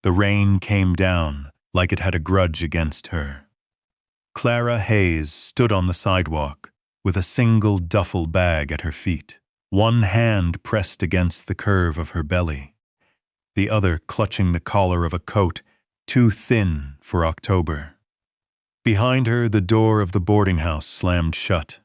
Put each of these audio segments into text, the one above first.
The rain came down like it had a grudge against her. Clara Hayes stood on the sidewalk with a single duffel bag at her feet, one hand pressed against the curve of her belly, the other clutching the collar of a coat too thin for October. Behind her, the door of the boarding house slammed shut.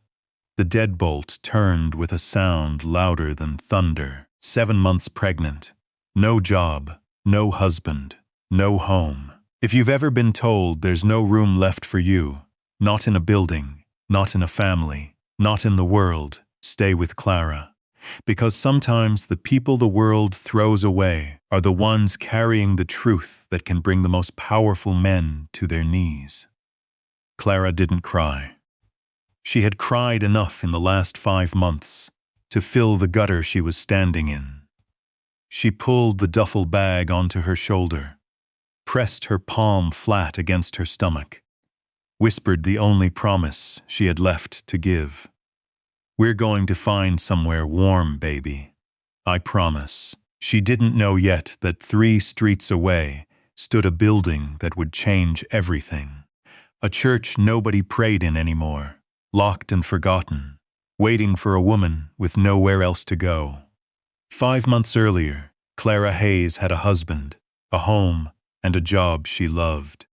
The deadbolt turned with a sound louder than thunder. 7 months pregnant. No job, no husband, no home. If you've ever been told there's no room left for you, not in a building, not in a family, not in the world, stay with Clara. Because sometimes the people the world throws away are the ones carrying the truth that can bring the most powerful men to their knees. Clara didn't cry. She had cried enough in the last 5 months to fill the gutter she was standing in. She pulled the duffel bag onto her shoulder, pressed her palm flat against her stomach, whispered the only promise she had left to give. "We're going to find somewhere warm, baby. I promise." She didn't know yet that 3 streets away stood a building that would change everything. A church nobody prayed in anymore, locked and forgotten, waiting for a woman with nowhere else to go. 5 months earlier, Clara Hayes had a husband, a home, and a job she loved.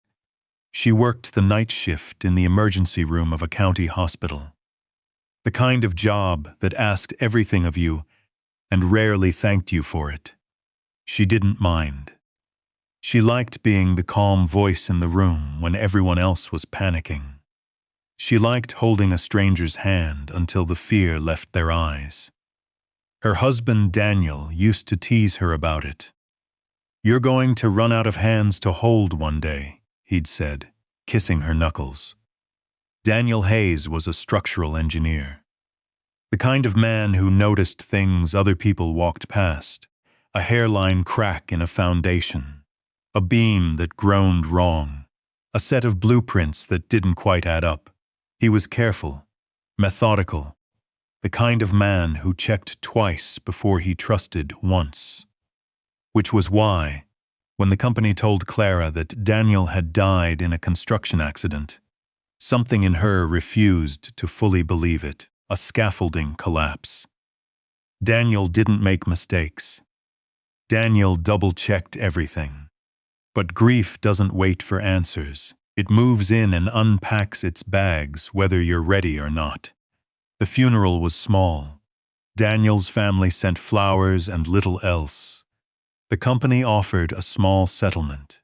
She worked the night shift in the emergency room of a county hospital. The kind of job that asked everything of you and rarely thanked you for it. She didn't mind. She liked being the calm voice in the room when everyone else was panicking. She liked holding a stranger's hand until the fear left their eyes. Her husband Daniel used to tease her about it. "You're going to run out of hands to hold one day," he'd said, kissing her knuckles. Daniel Hayes was a structural engineer. The kind of man who noticed things other people walked past, a hairline crack in a foundation, a beam that groaned wrong, a set of blueprints that didn't quite add up. He was careful, methodical, the kind of man who checked twice before he trusted once. Which was why, when the company told Clara that Daniel had died in a construction accident, something in her refused to fully believe it. A scaffolding collapse. Daniel didn't make mistakes. Daniel double-checked everything. But grief doesn't wait for answers. It moves in and unpacks its bags whether you're ready or not. The funeral was small. Daniel's family sent flowers and little else. The company offered a small settlement,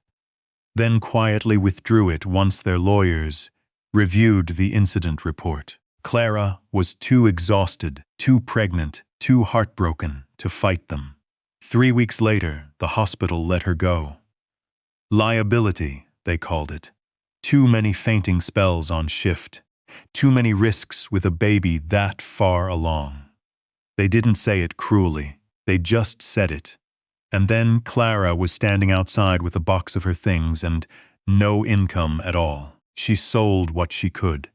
then quietly withdrew it once their lawyers reviewed the incident report. Clara was too exhausted, too pregnant, too heartbroken to fight them. 3 weeks later, the hospital let her go. Liability, they called it. Too many fainting spells on shift. Too many risks with a baby that far along. They didn't say it cruelly. They just said it. And then Clara was standing outside with a box of her things and no income at all. She sold what she could.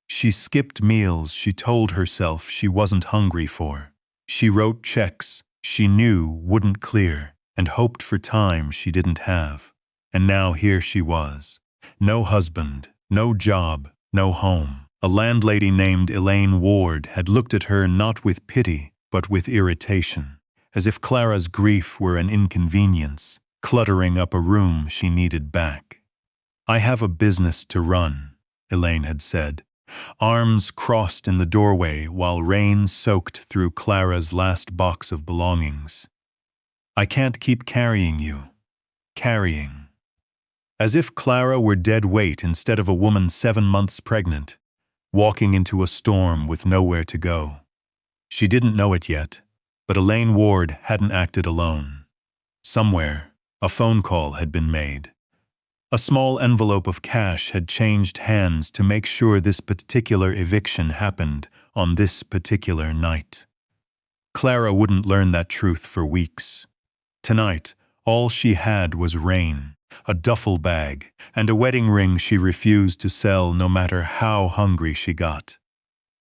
She skipped meals she told herself she wasn't hungry for. She wrote checks she knew wouldn't clear and hoped for time she didn't have. And now here she was. No husband, no job, no home. A landlady named Elaine Ward had looked at her not with pity, but with irritation, as if Clara's grief were an inconvenience, cluttering up a room she needed back. "I have a business to run," Elaine had said, arms crossed in the doorway while rain soaked through Clara's last box of belongings. "I can't keep carrying you." Carrying. As if Clara were dead weight instead of a woman 7 months pregnant, walking into a storm with nowhere to go. She didn't know it yet, but Elaine Ward hadn't acted alone. Somewhere, a phone call had been made. A small envelope of cash had changed hands to make sure this particular eviction happened on this particular night. Clara wouldn't learn that truth for weeks. Tonight, all she had was rain, a duffel bag, and a wedding ring she refused to sell no matter how hungry she got.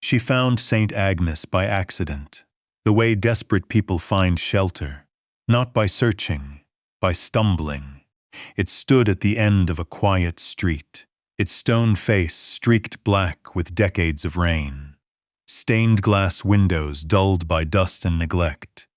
She found St. Agnes by accident, the way desperate people find shelter, not by searching, by stumbling. It stood at the end of a quiet street, its stone face streaked black with decades of rain. Stained glass windows dulled by dust and neglect.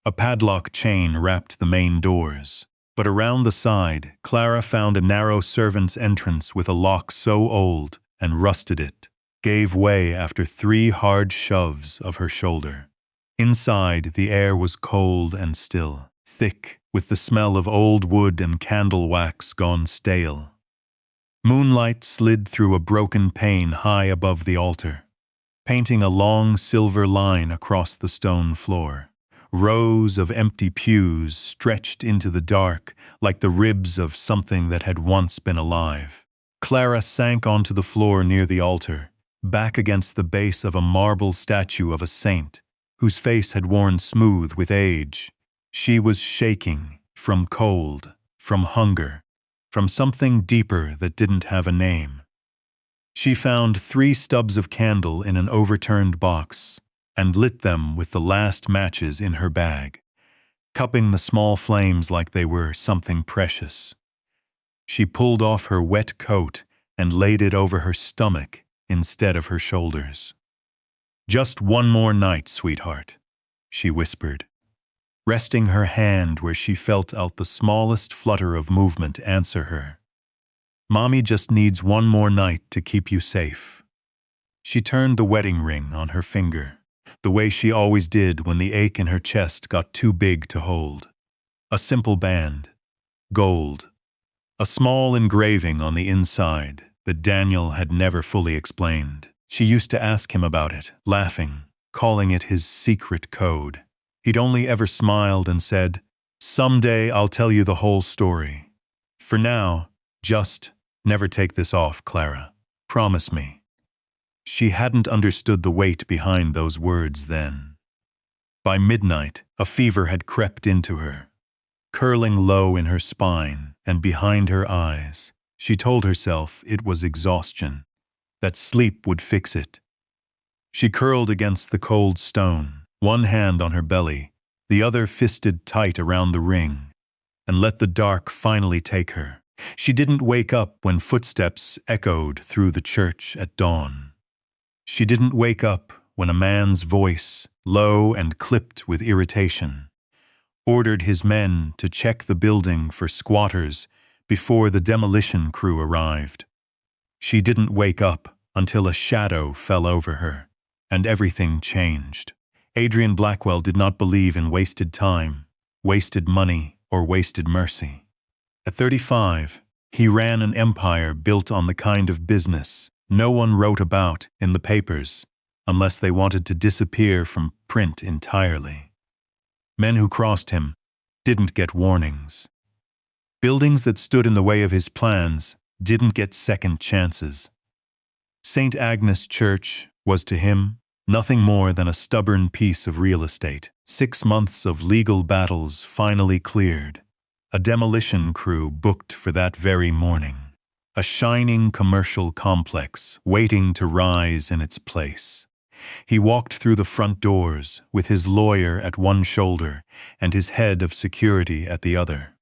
A padlock chain wrapped the main doors, but around the side, Clara found a narrow servant's entrance with a lock so old and rusted it gave way after 3 hard shoves of her shoulder. Inside, the air was cold and still, thick with the smell of old wood and candle wax gone stale. Moonlight slid through a broken pane high above the altar, painting a long silver line across the stone floor. Rows of empty pews stretched into the dark like the ribs of something that had once been alive. Clara sank onto the floor near the altar, back against the base of a marble statue of a saint whose face had worn smooth with age. She was shaking from cold, from hunger, from something deeper that didn't have a name. She found 3 stubs of candle in an overturned box and lit them with the last matches in her bag, cupping the small flames like they were something precious. She pulled off her wet coat and laid it over her stomach instead of her shoulders. "Just one more night, sweetheart," she whispered, resting her hand where she felt out the smallest flutter of movement answer her. "Mommy just needs one more night to keep you safe." She turned the wedding ring on her finger, the way she always did when the ache in her chest got too big to hold. A simple band, gold, a small engraving on the inside that Daniel had never fully explained. She used to ask him about it, laughing, calling it his secret code. He'd only ever smiled and said, "Someday I'll tell you the whole story. For now, just never take this off, Clara. Promise me." She hadn't understood the weight behind those words then. By midnight, a fever had crept into her, curling low in her spine and behind her eyes. She told herself it was exhaustion, that sleep would fix it. She curled against the cold stone, one hand on her belly, the other fisted tight around the ring, and let the dark finally take her. She didn't wake up when footsteps echoed through the church at dawn. She didn't wake up when a man's voice, low and clipped with irritation, ordered his men to check the building for squatters before the demolition crew arrived. She didn't wake up until a shadow fell over her, and everything changed. Adrian Blackwell did not believe in wasted time, wasted money, or wasted mercy. At 35, he ran an empire built on the kind of business no one wrote about in the papers unless they wanted to disappear from print entirely. Men who crossed him didn't get warnings. Buildings that stood in the way of his plans didn't get second chances. St. Agnes Church was to him nothing more than a stubborn piece of real estate. 6 months of legal battles finally cleared. A demolition crew booked for that very morning. A shining commercial complex waiting to rise in its place. He walked through the front doors with his lawyer at one shoulder and his head of security at the other.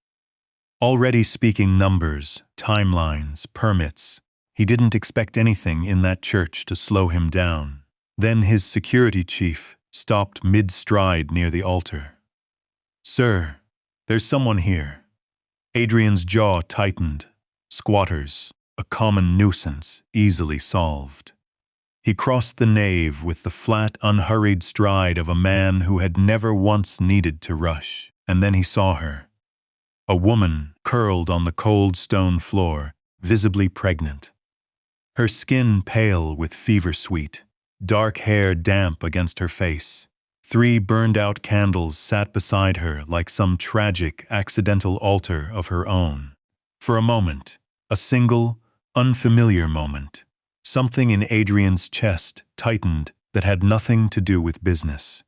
Already speaking numbers, timelines, permits, he didn't expect anything in that church to slow him down. Then his security chief stopped mid-stride near the altar. "Sir, there's someone here." Adrian's jaw tightened. Squatters, a common nuisance, easily solved. He crossed the nave with the flat, unhurried stride of a man who had never once needed to rush, and then he saw her. A woman curled on the cold stone floor, visibly pregnant. Her skin pale with fever sweet, dark hair damp against her face. 3 burned-out candles sat beside her like some tragic, accidental altar of her own. For a moment, a single, unfamiliar moment, something in Adrian's chest tightened that had nothing to do with business.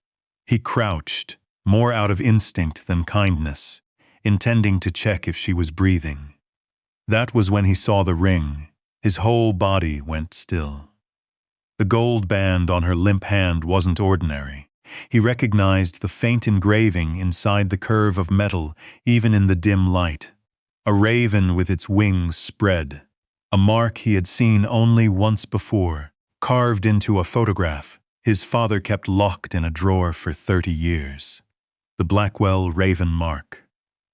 He crouched, more out of instinct than kindness, intending to check if she was breathing. That was when he saw the ring. His whole body went still. The gold band on her limp hand wasn't ordinary. He recognized the faint engraving inside the curve of metal, even in the dim light. A raven with its wings spread. A mark he had seen only once before, carved into a photograph his father kept locked in a drawer for 30 years. The Blackwell raven mark.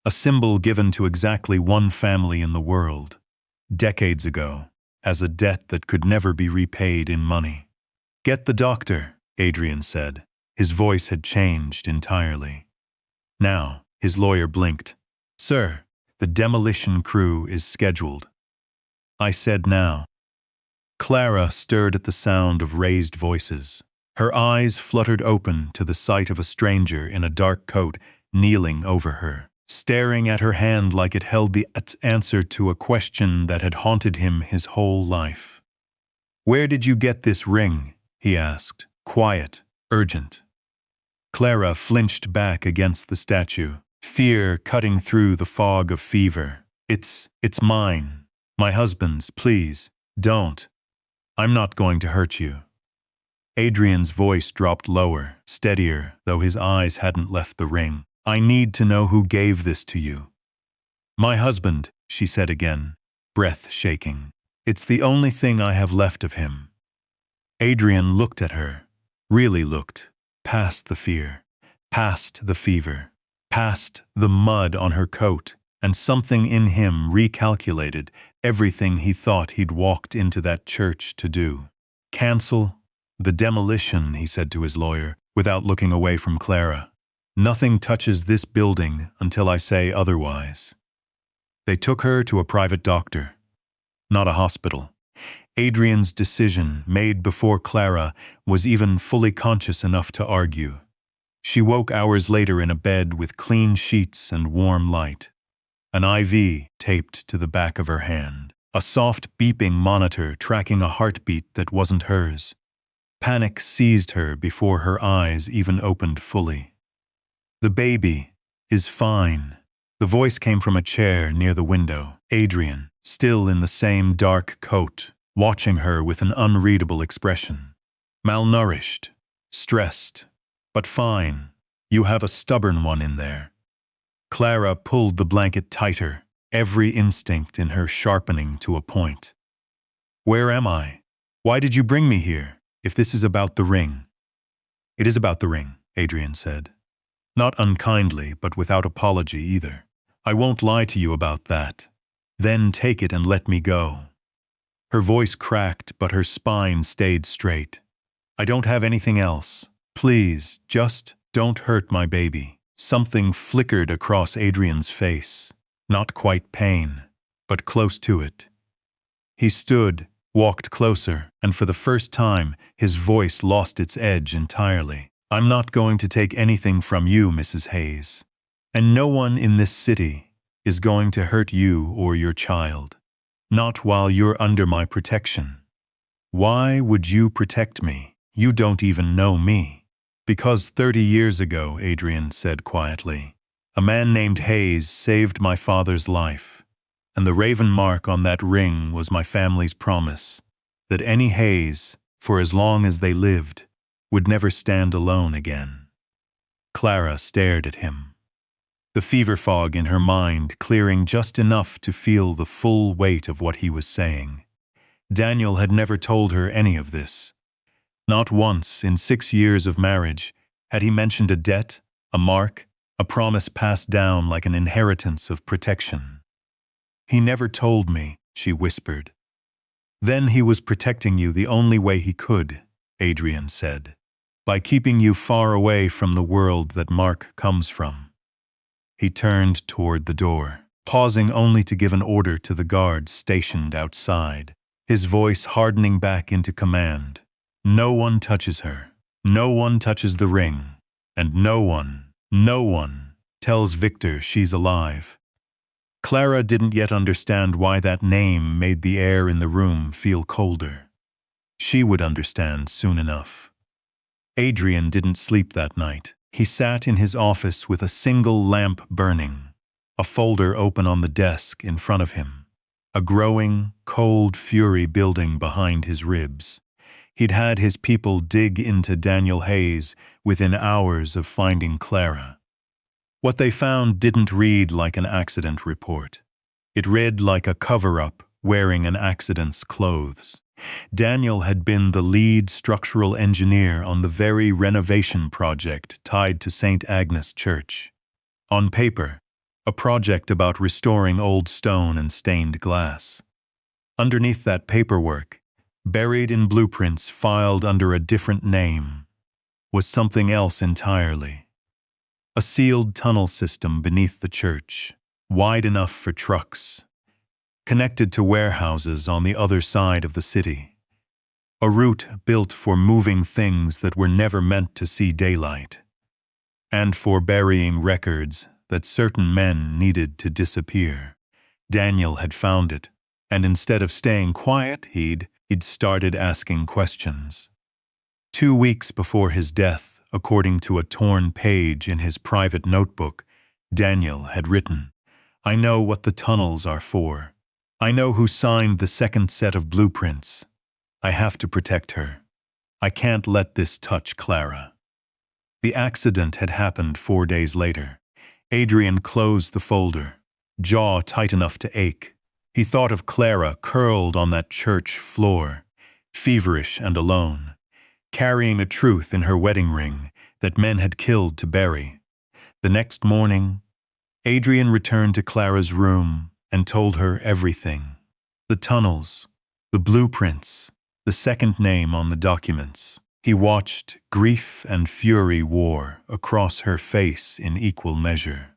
A symbol given to exactly one family in the world, decades ago, as a debt that could never be repaid in money. "Get the doctor," Adrian said. His voice had changed entirely. Now, his lawyer blinked. "Sir, the demolition crew is scheduled." I said now. Clara stirred at the sound of raised voices. Her eyes fluttered open to the sight of a stranger in a dark coat kneeling over her, staring at her hand like it held the answer to a question that had haunted him his whole life. "Where did you get this ring?" he asked, quiet, urgent. Clara flinched back against the statue, fear cutting through the fog of fever. It's mine. My husband's, please, don't. I'm not going to hurt you." Adrian's voice dropped lower, steadier, though his eyes hadn't left the ring. "I need to know who gave this to you." "My husband," she said again, breath shaking. "It's the only thing I have left of him." Adrian looked at her, really looked, past the fear, past the fever, past the mud on her coat, and something in him recalculated everything he thought he'd walked into that church to do. "Cancel the demolition," he said to his lawyer, without looking away from Clara. "Nothing touches this building until I say otherwise." They took her to a private doctor, not a hospital. Adrian's decision, made before Clara was even fully conscious enough to argue. She woke hours later in a bed with clean sheets and warm light. An IV taped to the back of her hand. A soft beeping monitor tracking a heartbeat that wasn't hers. Panic seized her before her eyes even opened fully. "The baby is fine." The voice came from a chair near the window. Adrian, still in the same dark coat, watching her with an unreadable expression. "Malnourished, stressed, but fine. You have a stubborn one in there." Clara pulled the blanket tighter, every instinct in her sharpening to a point. "Where am I? Why did you bring me here, if this is about the ring?" "It is about the ring," Adrian said. Not unkindly, but without apology either. "I won't lie to you about that. Then take it and let me go." Her voice cracked, but her spine stayed straight. "I don't have anything else. Please, just don't hurt my baby." Something flickered across Adrian's face. Not quite pain, but close to it. He stood, walked closer, and for the first time, his voice lost its edge entirely. "I'm not going to take anything from you, Mrs. Hayes. And no one in this city is going to hurt you or your child. Not while you're under my protection." "Why would you protect me? You don't even know me." "Because 30 years ago," Adrian said quietly, "a man named Hayes saved my father's life, and the raven mark on that ring was my family's promise that any Hayes, for as long as they lived, would never stand alone again." Clara stared at him, the fever fog in her mind clearing just enough to feel the full weight of what he was saying. Daniel had never told her any of this. Not once in 6 years of marriage had he mentioned a debt, a mark, a promise passed down like an inheritance of protection. "He never told me," she whispered. "Then he was protecting you the only way he could," Adrian said, "by keeping you far away from the world that Mark comes from." He turned toward the door, pausing only to give an order to the guards stationed outside, his voice hardening back into command. "No one touches her. No one touches the ring. And no one tells Victor she's alive." Clara didn't yet understand why that name made the air in the room feel colder. She would understand soon enough. Adrian didn't sleep that night. He sat in his office with a single lamp burning, a folder open on the desk in front of him, a growing, cold fury building behind his ribs. He'd had his people dig into Daniel Hayes within hours of finding Clara. What they found didn't read like an accident report. It read like a cover-up, wearing an accident's clothes. Daniel had been the lead structural engineer on the very renovation project tied to St. Agnes Church. On paper, a project about restoring old stone and stained glass. Underneath that paperwork, buried in blueprints filed under a different name, was something else entirely. A sealed tunnel system beneath the church, wide enough for trucks, connected to warehouses on the other side of the city. A route built for moving things that were never meant to see daylight, and for burying records that certain men needed to disappear. Daniel had found it, and instead of staying quiet, he'd started asking questions. 2 weeks before his death, according to a torn page in his private notebook, Daniel had written, "I know what the tunnels are for. I know who signed the second set of blueprints. I have to protect her. I can't let this touch Clara." The accident had happened 4 days later. Adrian closed the folder, jaw tight enough to ache. He thought of Clara curled on that church floor, feverish and alone, carrying a truth in her wedding ring that men had killed to bury. The next morning, Adrian returned to Clara's room and told her everything. The tunnels, the blueprints, the second name on the documents. He watched grief and fury war across her face in equal measure.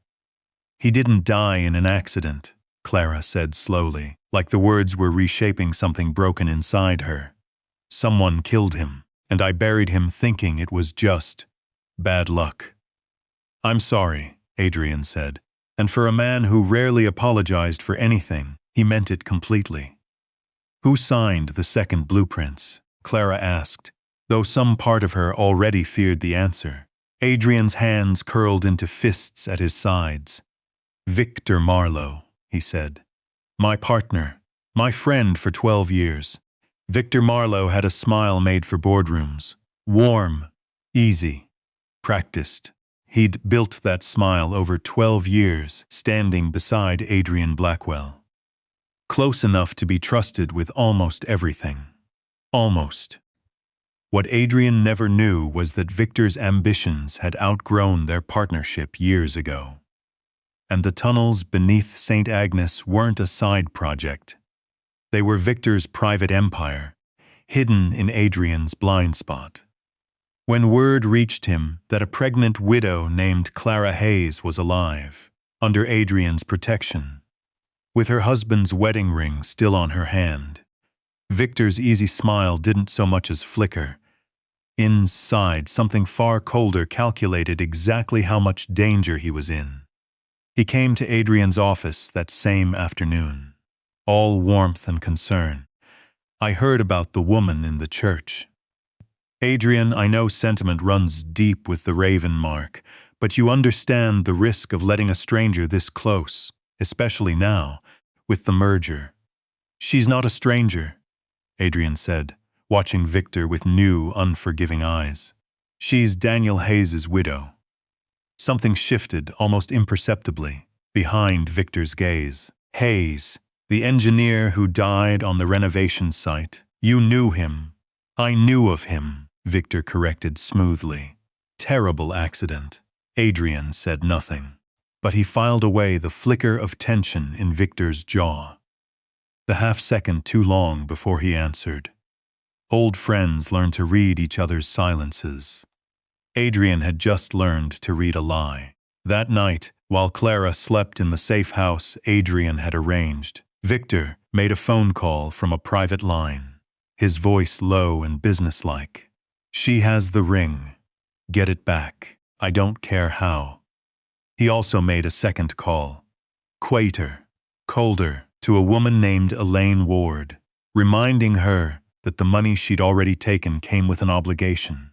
"He didn't die in an accident," Clara said slowly, like the words were reshaping something broken inside her. "Someone killed him, and I buried him thinking it was just bad luck." "I'm sorry," Adrian said, and for a man who rarely apologized for anything, he meant it completely. "Who signed the second blueprints?" Clara asked, though some part of her already feared the answer. Adrian's hands curled into fists at his sides. "Victor Marlowe," he said. "My partner, my friend for 12 years. Victor Marlowe had a smile made for boardrooms. Warm, easy, practiced. He'd built that smile over 12 years, standing beside Adrian Blackwell. Close enough to be trusted with almost everything. Almost. What Adrian never knew was that Victor's ambitions had outgrown their partnership years ago. And the tunnels beneath St. Agnes weren't a side project. They were Victor's private empire, hidden in Adrian's blind spot. When word reached him that a pregnant widow named Clara Hayes was alive, under Adrian's protection, with her husband's wedding ring still on her hand, Victor's easy smile didn't so much as flicker. Inside, something far colder calculated exactly how much danger he was in. He came to Adrian's office that same afternoon, all warmth and concern. "I heard about the woman in the church. Adrian, I know sentiment runs deep with the Raven mark, but you understand the risk of letting a stranger this close, especially now, with the merger." "She's not a stranger," Adrian said, watching Victor with new, unforgiving eyes. "She's Daniel Hayes' widow." Something shifted, almost imperceptibly, behind Victor's gaze. "Hayes, the engineer who died on the renovation site. You knew him." "I knew of him," Victor corrected smoothly. "Terrible accident." Adrian said nothing, but he filed away the flicker of tension in Victor's jaw. The half-second too long before he answered. Old friends learn to read each other's silences. Adrian had just learned to read a lie. That night, while Clara slept in the safe house Adrian had arranged, Victor made a phone call from a private line, his voice low and businesslike. "She has the ring. Get it back. I don't care how." He also made a second call, quieter, colder, to a woman named Elaine Ward, reminding her that the money she'd already taken came with an obligation.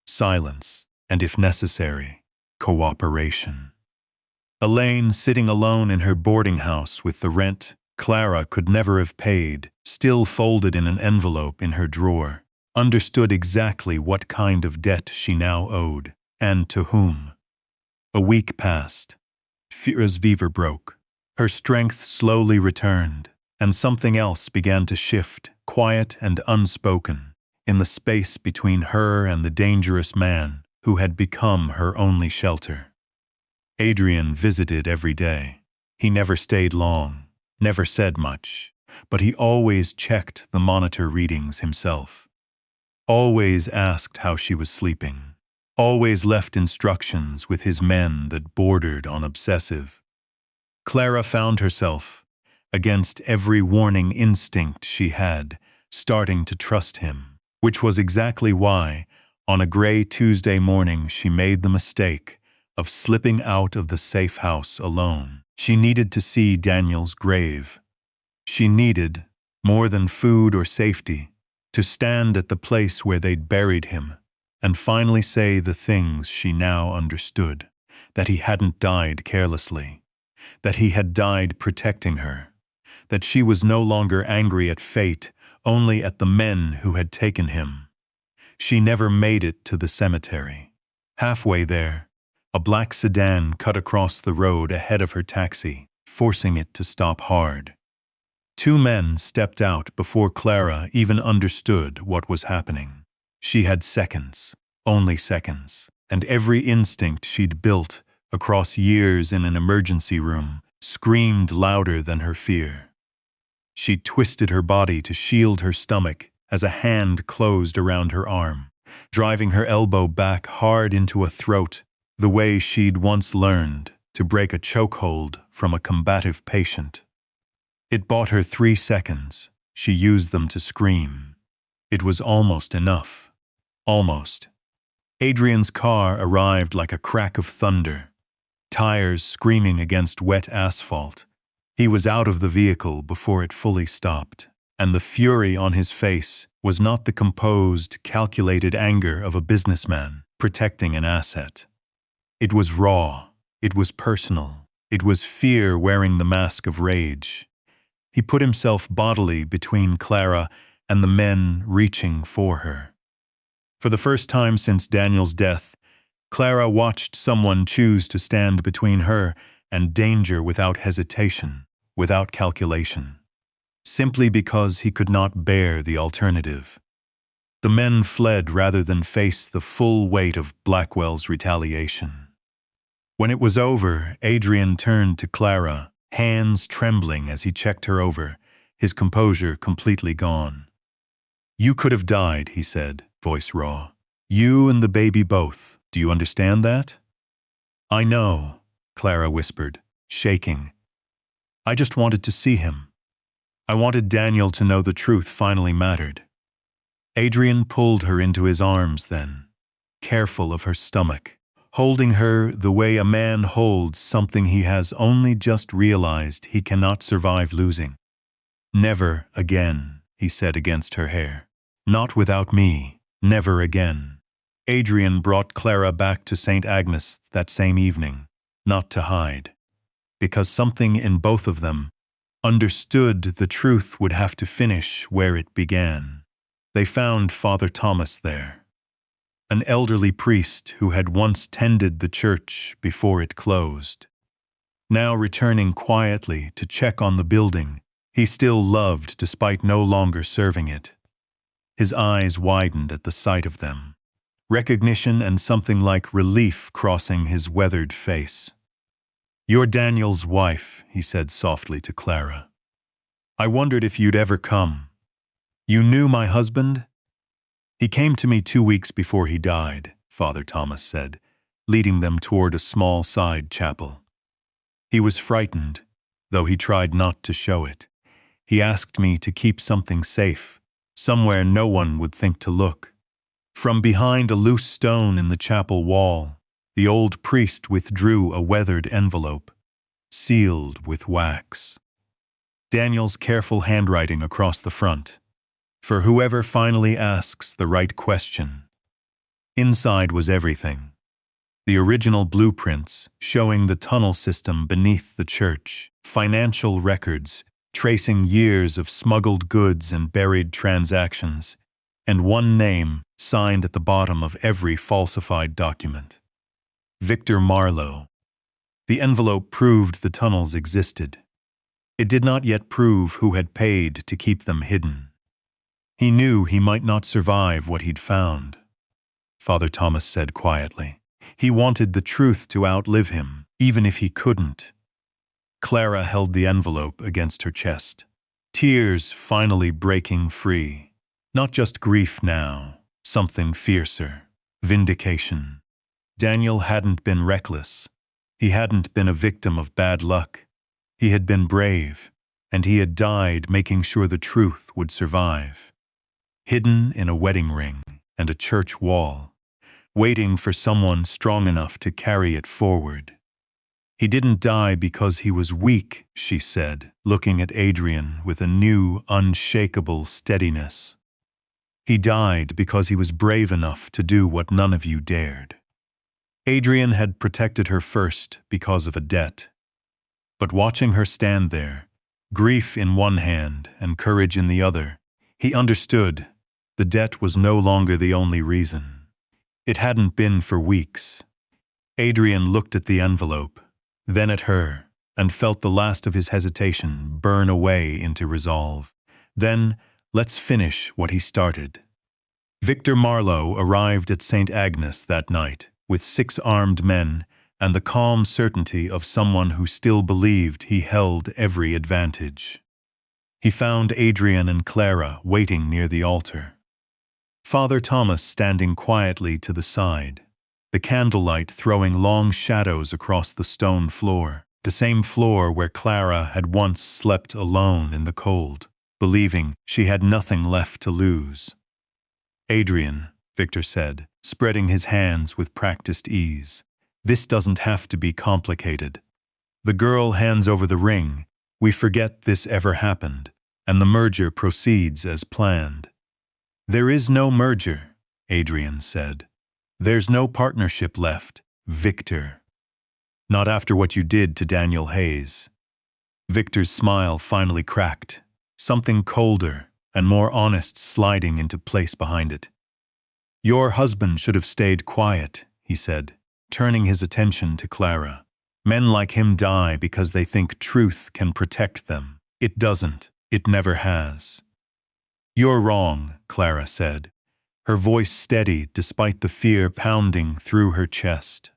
Silence, and if necessary, cooperation. Elaine, sitting alone in her boarding house with the rent Clara could never have paid, still folded in an envelope in her drawer, understood exactly what kind of debt she now owed, and to whom. A week passed. Fira's fever broke. Her strength slowly returned, and something else began to shift, quiet and unspoken, in the space between her and the dangerous man who had become her only shelter. Adrian visited every day. He never stayed long, never said much, but he always checked the monitor readings himself. Always asked how she was sleeping. Always left instructions with his men that bordered on obsessive. Clara found herself, against every warning instinct she had, starting to trust him, which was exactly why, on a gray Tuesday morning, she made the mistake of slipping out of the safe house alone. She needed to see Daniel's grave. She needed, more than food or safety, to stand at the place where they'd buried him and finally say the things she now understood, that he hadn't died carelessly, that he had died protecting her, that she was no longer angry at fate, only at the men who had taken him. She never made it to the cemetery. Halfway there, a black sedan cut across the road ahead of her taxi, forcing it to stop hard. Two men stepped out before Clara even understood what was happening. She had seconds, only seconds, and every instinct she'd built across years in an emergency room screamed louder than her fear. She twisted her body to shield her stomach as a hand closed around her arm, driving her elbow back hard into a throat, the way she'd once learned to break a chokehold from a combative patient. It bought her 3 seconds. She used them to scream. It was almost enough. Almost. Adrian's car arrived like a crack of thunder, tires screaming against wet asphalt. He was out of the vehicle before it fully stopped, and the fury on his face was not the composed, calculated anger of a businessman protecting an asset. It was raw. It was personal. It was fear wearing the mask of rage. He put himself bodily between Clara and the men reaching for her. For the first time since Daniel's death, Clara watched someone choose to stand between her and danger without hesitation, without calculation, simply because he could not bear the alternative. The men fled rather than face the full weight of Blackwell's retaliation. When it was over, Adrian turned to Clara, hands trembling as he checked her over, his composure completely gone. "You could have died," he said, voice raw. "You and the baby both. Do you understand that?" "I know," Clara whispered, shaking. "I just wanted to see him. I wanted Daniel to know the truth finally mattered." Adrian pulled her into his arms then, careful of her stomach, holding her the way a man holds something he has only just realized he cannot survive losing. "Never again," he said against her hair. "Not without me. Never again." Adrian brought Clara back to St. Agnes that same evening, not to hide, because something in both of them understood the truth would have to finish where it began. They found Father Thomas there, an elderly priest who had once tended the church before it closed. Now returning quietly to check on the building he still loved despite no longer serving it. His eyes widened at the sight of them, recognition and something like relief crossing his weathered face. "You're Daniel's wife," he said softly to Clara. "I wondered if you'd ever come. You knew my husband?" "He came to me 2 weeks before he died," Father Thomas said, leading them toward a small side chapel. "He was frightened, though he tried not to show it. He asked me to keep something safe, somewhere no one would think to look." From behind a loose stone in the chapel wall, the old priest withdrew a weathered envelope, sealed with wax. Daniel's careful handwriting across the front, "For whoever finally asks the right question." Inside was everything. The original blueprints showing the tunnel system beneath the church, financial records tracing years of smuggled goods and buried transactions, and one name signed at the bottom of every falsified document. Victor Marlowe. The envelope proved the tunnels existed, It did not yet prove who had paid to keep them hidden. He knew he might not survive what he'd found, Father Thomas said quietly. He wanted the truth to outlive him, even if he couldn't. Clara held the envelope against her chest, tears finally breaking free. Not just grief now, something fiercer, vindication. Daniel hadn't been reckless. He hadn't been a victim of bad luck. He had been brave, and he had died making sure the truth would survive. Hidden in a wedding ring and a church wall, waiting for someone strong enough to carry it forward. He didn't die because he was weak, she said, looking at Adrian with a new, unshakable steadiness. He died because he was brave enough to do what none of you dared. Adrian had protected her first because of a debt. But watching her stand there, grief in one hand and courage in the other, he understood the debt was no longer the only reason. It hadn't been for weeks. Adrian looked at the envelope, then at her, and felt the last of his hesitation burn away into resolve. Then, let's finish what he started. Victor Marlowe arrived at St. Agnes that night with 6 armed men and the calm certainty of someone who still believed he held every advantage. He found Adrian and Clara waiting near the altar. Father Thomas standing quietly to the side, the candlelight throwing long shadows across the stone floor, the same floor where Clara had once slept alone in the cold, believing she had nothing left to lose. Adrian, Victor said, spreading his hands with practiced ease. This doesn't have to be complicated. The girl hands over the ring, we forget this ever happened, and the merger proceeds as planned. There is no merger, Adrian said. There's no partnership left, Victor. Not after what you did to Daniel Hayes. Victor's smile finally cracked, something colder and more honest sliding into place behind it. Your husband should have stayed quiet, he said, turning his attention to Clara. Men like him die because they think truth can protect them. It doesn't. It never has. You're wrong, Clara said, her voice steady despite the fear pounding through her chest.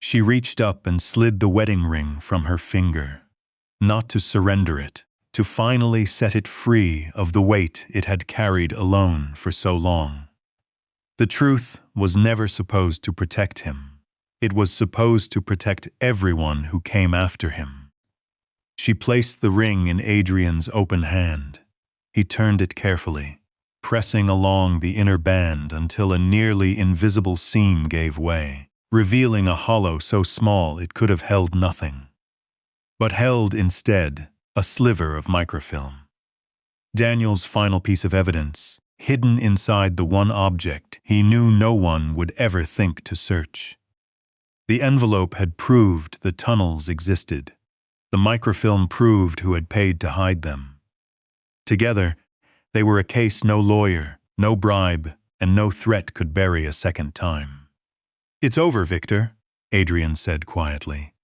She reached up and slid the wedding ring from her finger, not to surrender it, to finally set it free of the weight it had carried alone for so long. The truth was never supposed to protect him. It was supposed to protect everyone who came after him. She placed the ring in Adrian's open hand. He turned it carefully, pressing along the inner band until a nearly invisible seam gave way, revealing a hollow so small it could have held nothing, but held instead a sliver of microfilm. Daniel's final piece of evidence, hidden inside the one object he knew no one would ever think to search. The envelope had proved the tunnels existed. The microfilm proved who had paid to hide them. Together, they were a case no lawyer, no bribe, and no threat could bury a second time. It's over, Victor, Adrian said quietly.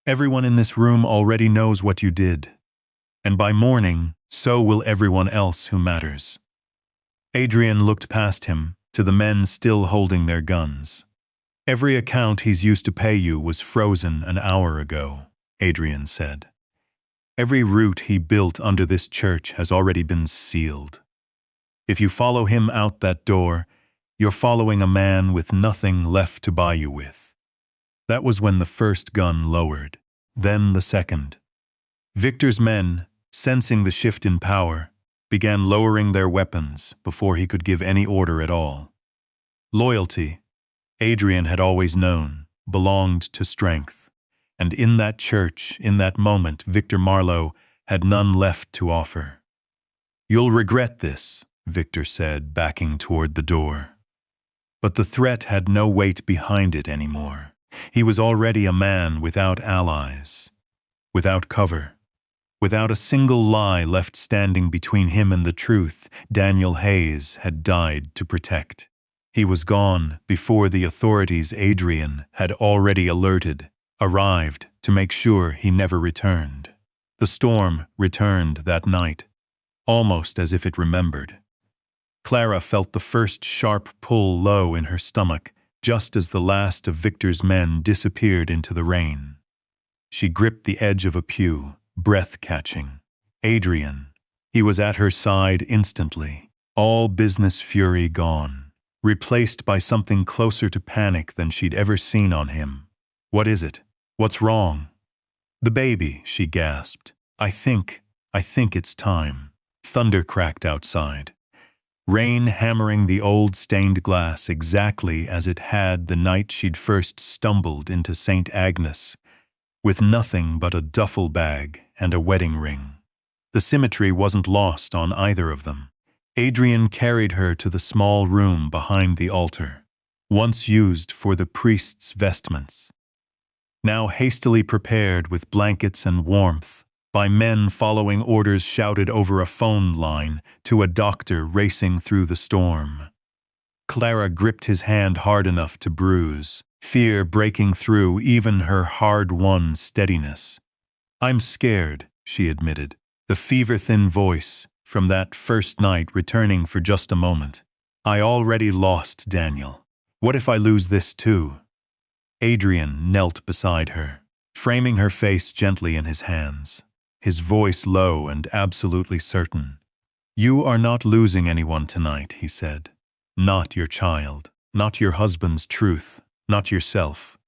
Everyone in this room already knows what you did. And by morning, so will everyone else who matters. Adrian looked past him to the men still holding their guns. Every account he's used to pay you was frozen an hour ago, Adrian said. Every route he built under this church has already been sealed. If you follow him out that door, you're following a man with nothing left to buy you with. That was when the first gun lowered, then the second. Victor's men, sensing the shift in power, began lowering their weapons before he could give any order at all. Loyalty, Adrian had always known, belonged to strength. And in that church, in that moment, Victor Marlowe had none left to offer. You'll regret this, Victor said, backing toward the door. But the threat had no weight behind it anymore. He was already a man without allies, without cover, without a single lie left standing between him and the truth Daniel Hayes had died to protect. He was gone before the authorities Adrian had already alerted arrived to make sure he never returned. The storm returned that night, almost as if it remembered. Clara felt the first sharp pull low in her stomach, just as the last of Victor's men disappeared into the rain. She gripped the edge of a pew, breath-catching. Adrian. He was at her side instantly, all business fury gone, replaced by something closer to panic than she'd ever seen on him. "What is it? What's wrong?" "The baby," she gasped. I think it's time." Thunder cracked outside. Rain hammering the old stained glass exactly as it had the night she'd first stumbled into St. Agnes, with nothing but a duffel bag and a wedding ring. The symmetry wasn't lost on either of them. Adrian carried her to the small room behind the altar, once used for the priest's vestments, now hastily prepared with blankets and warmth by men following orders shouted over a phone line to a doctor racing through the storm. Clara gripped his hand hard enough to bruise, fear breaking through even her hard-won steadiness. "I'm scared," she admitted, the fever-thin voice from that first night returning for just a moment. "I already lost Daniel. What if I lose this too?" Adrian knelt beside her, framing her face gently in his hands, his voice low and absolutely certain. "You are not losing anyone tonight," he said. "Not your child, not your husband's truth, not yourself.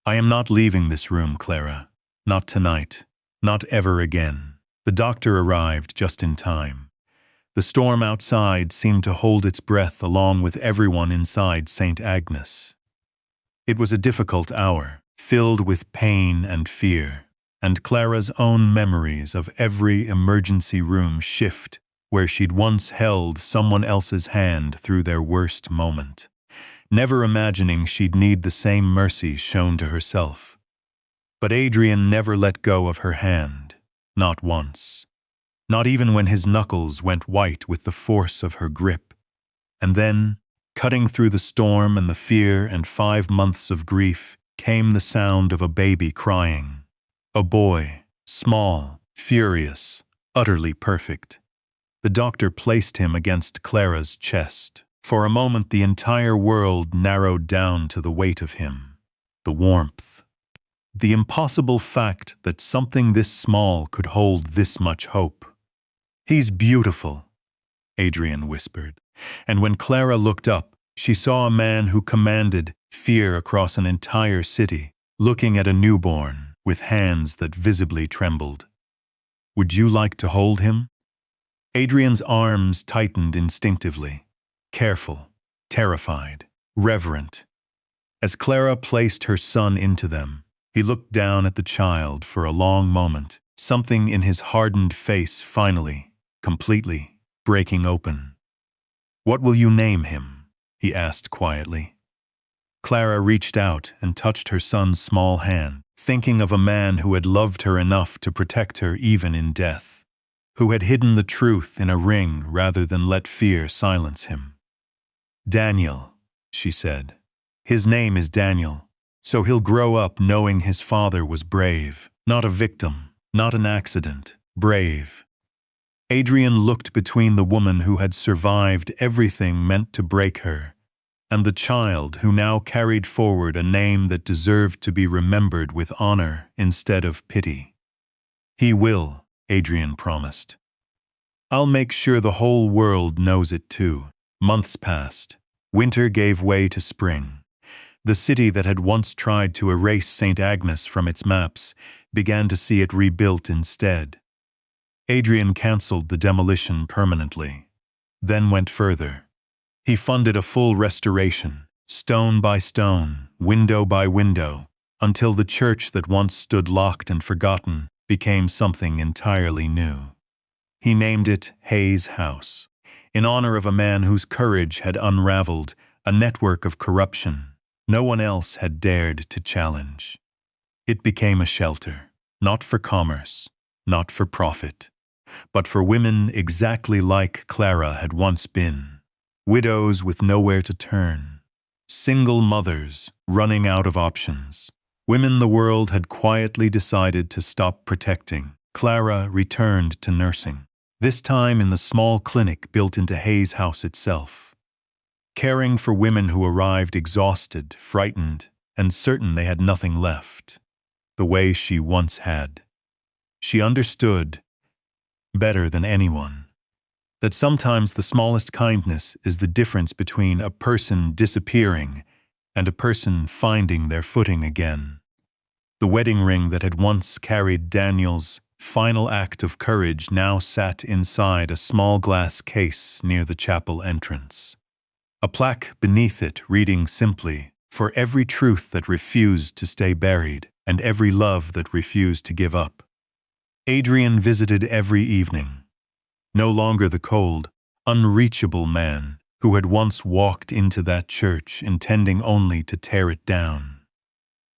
I am not leaving this room, Clara. Not tonight, not ever again." The doctor arrived just in time. The storm outside seemed to hold its breath along with everyone inside St. Agnes. It was a difficult hour, filled with pain and fear, and Clara's own memories of every emergency room shift where she'd once held someone else's hand through their worst moment, never imagining she'd need the same mercy shown to herself. But Adrian never let go of her hand, not once, not even when his knuckles went white with the force of her grip. And then, cutting through the storm and the fear and 5 months of grief, came the sound of a baby crying. A boy, small, furious, utterly perfect. The doctor placed him against Clara's chest. For a moment the entire world narrowed down to the weight of him, the warmth, the impossible fact that something this small could hold this much hope. "He's beautiful," Adrian whispered, and when Clara looked up, she saw a man who commanded fear across an entire city, looking at a newborn with hands that visibly trembled. "Would you like to hold him?" Adrian's arms tightened instinctively, careful, terrified, reverent. As Clara placed her son into them, he looked down at the child for a long moment, something in his hardened face finally, completely, breaking open. "What will you name him?" he asked quietly. Clara reached out and touched her son's small hand, thinking of a man who had loved her enough to protect her even in death, who had hidden the truth in a ring rather than let fear silence him. "Daniel," she said. "His name is Daniel. So he'll grow up knowing his father was brave, not a victim, not an accident, brave." Adrian looked between the woman who had survived everything meant to break her, and the child who now carried forward a name that deserved to be remembered with honor instead of pity. "He will," Adrian promised. "I'll make sure the whole world knows it too." Months passed. Winter gave way to spring. The city that had once tried to erase St. Agnes from its maps began to see it rebuilt instead. Adrian cancelled the demolition permanently, then went further. He funded a full restoration, stone by stone, window by window, until the church that once stood locked and forgotten became something entirely new. He named it Hayes House, in honor of a man whose courage had unraveled a network of corruption no one else had dared to challenge. It became a shelter, not for commerce, not for profit, but for women exactly like Clara had once been, widows with nowhere to turn, single mothers running out of options, women the world had quietly decided to stop protecting. Clara returned to nursing, this time in the small clinic built into Hayes' house itself, caring for women who arrived exhausted, frightened, and certain they had nothing left, the way she once had. She understood, better than anyone, that sometimes the smallest kindness is the difference between a person disappearing and a person finding their footing again. The wedding ring that had once carried Daniel's final act of courage now sat inside a small glass case near the chapel entrance. A plaque beneath it reading simply, "For every truth that refused to stay buried, and every love that refused to give up." Adrian visited every evening, no longer the cold, unreachable man who had once walked into that church intending only to tear it down.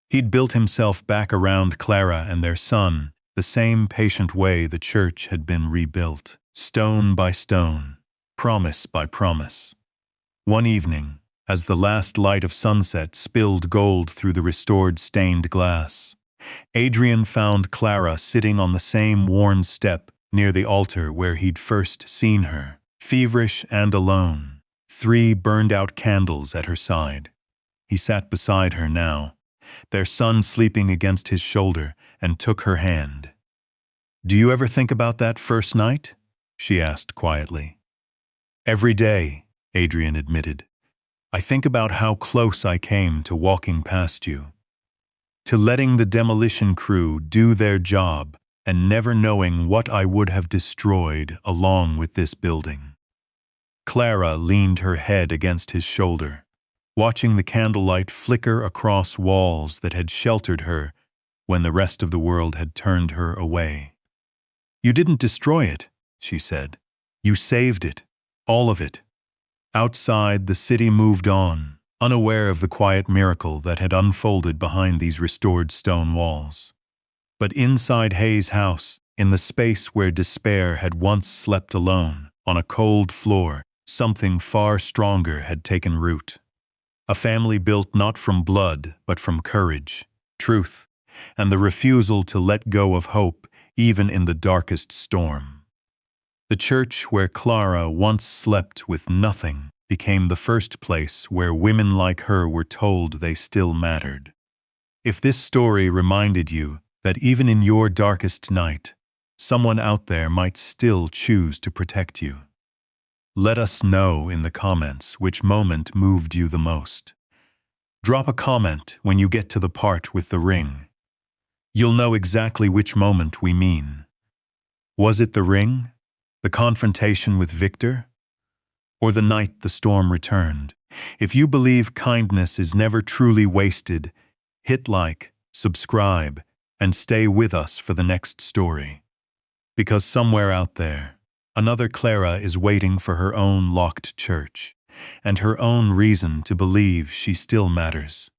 He'd built himself back around Clara and their son, the same patient way the church had been rebuilt, stone by stone, promise by promise. One evening, as the last light of sunset spilled gold through the restored stained glass, Adrian found Clara sitting on the same worn step near the altar where he'd first seen her, feverish and alone, 3 burned-out candles at her side. He sat beside her now, their son sleeping against his shoulder, and took her hand. "Do you ever think about that first night?" she asked quietly. "Every day," Adrian admitted. "I think about how close I came to walking past you, to letting the demolition crew do their job and never knowing what I would have destroyed along with this building." Clara leaned her head against his shoulder, watching the candlelight flicker across walls that had sheltered her when the rest of the world had turned her away. "You didn't destroy it," she said. "You saved it, all of it." Outside, the city moved on, unaware of the quiet miracle that had unfolded behind these restored stone walls. But inside Hayes' house, in the space where despair had once slept alone, on a cold floor, something far stronger had taken root. A family built not from blood, but from courage, truth, and the refusal to let go of hope even in the darkest storm. The church where Clara once slept with nothing became the first place where women like her were told they still mattered. If this story reminded you that even in your darkest night, someone out there might still choose to protect you, let us know in the comments which moment moved you the most. Drop a comment when you get to the part with the ring. You'll know exactly which moment we mean. Was it the ring? The confrontation with Victor? Or the night the storm returned? If you believe kindness is never truly wasted, hit like, subscribe, and stay with us for the next story. Because somewhere out there, another Clara is waiting for her own locked church, and her own reason to believe she still matters.